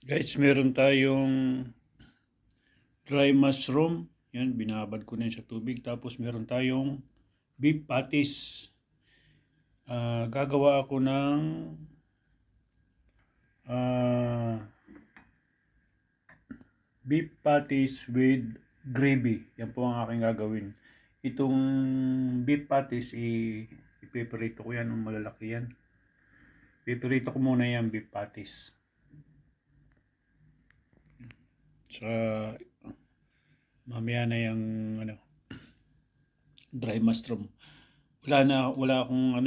Guys, meron tayong dry mushroom. Yan, binabad ko na yun sa tubig. Tapos meron tayong beef patties. Gagawa ako ng ah, beef patties with gravy. Yan po ang aking gagawin. Itong beef patties, ipiprito ko yan ng malalaki yan. Piprito ko muna yan, beef patties. Sa mamaya na yung ano, dry mushroom. Wala akong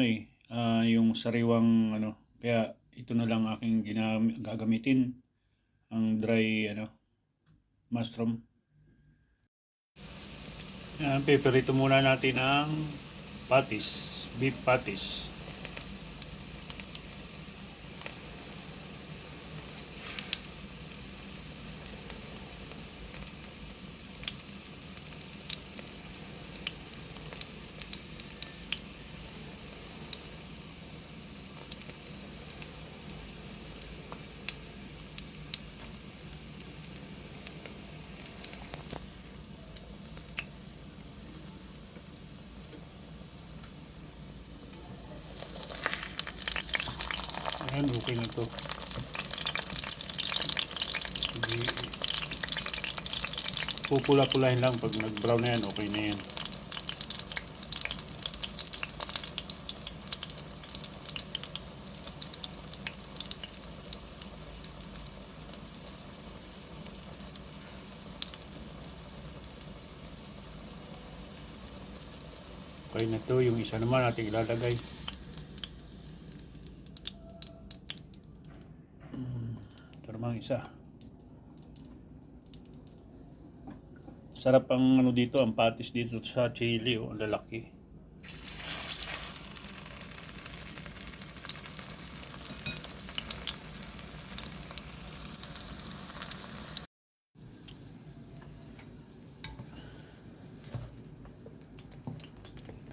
yung sariwang kaya ito na lang aking gagamitin, ang dry mushroom. Yan, peperito muna natin ang patties, beef patties. Ayan, okay na to. Pupula-pulahin lang pag nag-brown na yan, okay na yan. Okay na to, yung isa naman natin ilalagay. Ito naman isa. Sarap ang dito, ang patis dito sa chili, ang lalaki.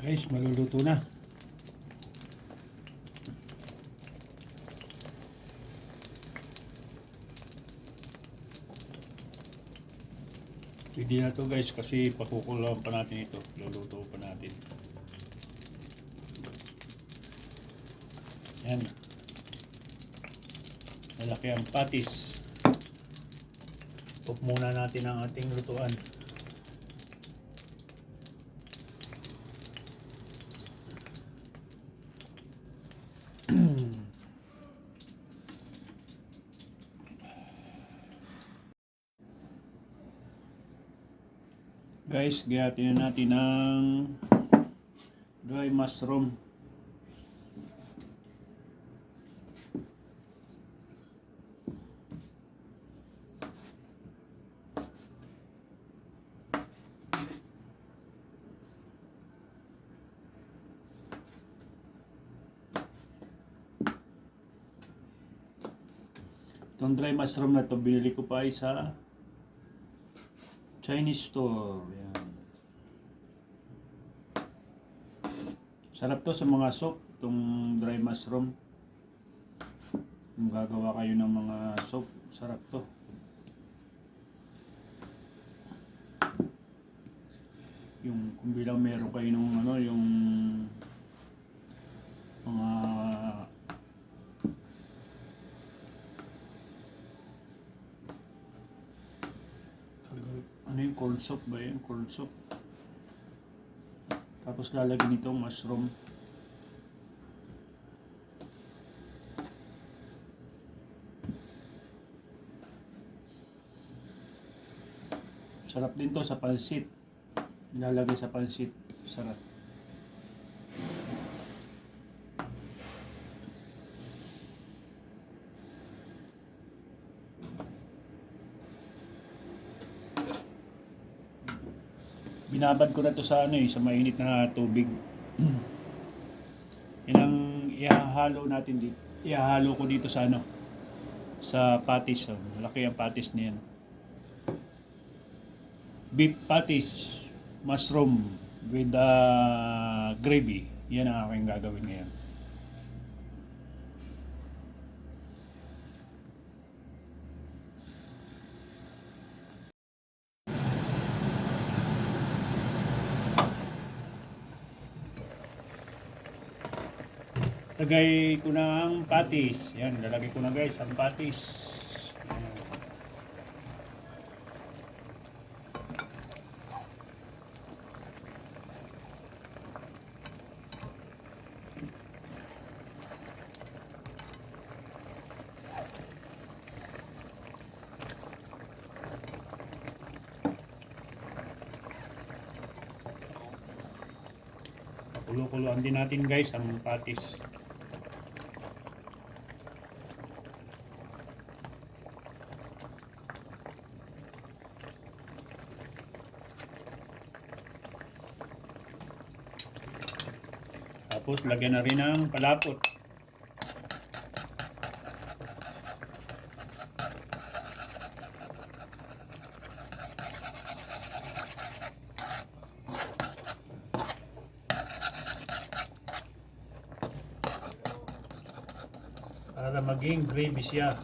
Guys, maluluto na. Hindi na to guys kasi pakukulang pa natin ito. Luluto pa natin. Yan. Malaki ang patis. Pop muna natin ang ating lutuan. Guys, gayatin natin ng dry mushroom. Itong dry mushroom na to binili ko pa sa Chinese store. Yan. Sarap to sa mga soup, itong dry mushroom. Kung gagawa kayo ng mga soup, sarap to. Yung kung bilang meron kayo nung yung mga yung corn soup ba yun? Corn soup. Tapos lalagyan itong mushroom. Sarap din to sa pansit. Lalagay sa pansit. Sarap. Binabad ko na to sa sa mainit na tubig. Yan ang ihahalo natin dito. Ihahalo ko dito sa sa patties. Malaki ang patties niyan. Beef patties, mushroom with gravy. Yan ang aking gagawin ngayon. Lagay ko na ang patis. Yan, lalagay ko na guys ang patis. Yan. Kulo-kuloan din natin guys ang patis. Tapos lagyan na rin ng palapot. Para maging gravy siya.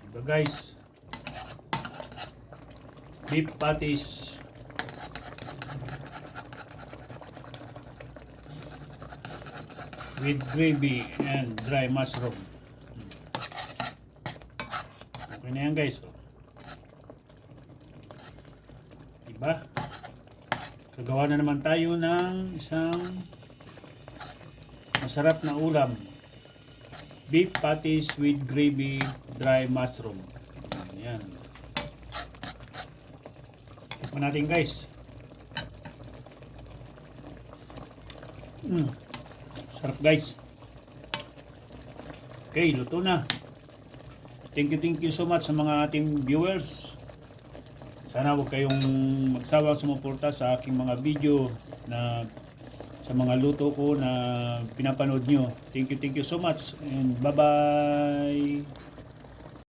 Diba guys? Beef patties. With gravy and dry mushroom. Okay na yan guys. Diba? Gagawa na naman tayo ng isang masarap na ulam. Beef patties with gravy, dry mushroom. Yan. Tikman natin guys. Sarap guys. Okay, luto na. Thank you so much sa mga ating viewers. Sana huwag kayong magsawang sumuporta sa aking mga video na sa mga luto ko na pinapanood nyo. Thank you so much and bye bye.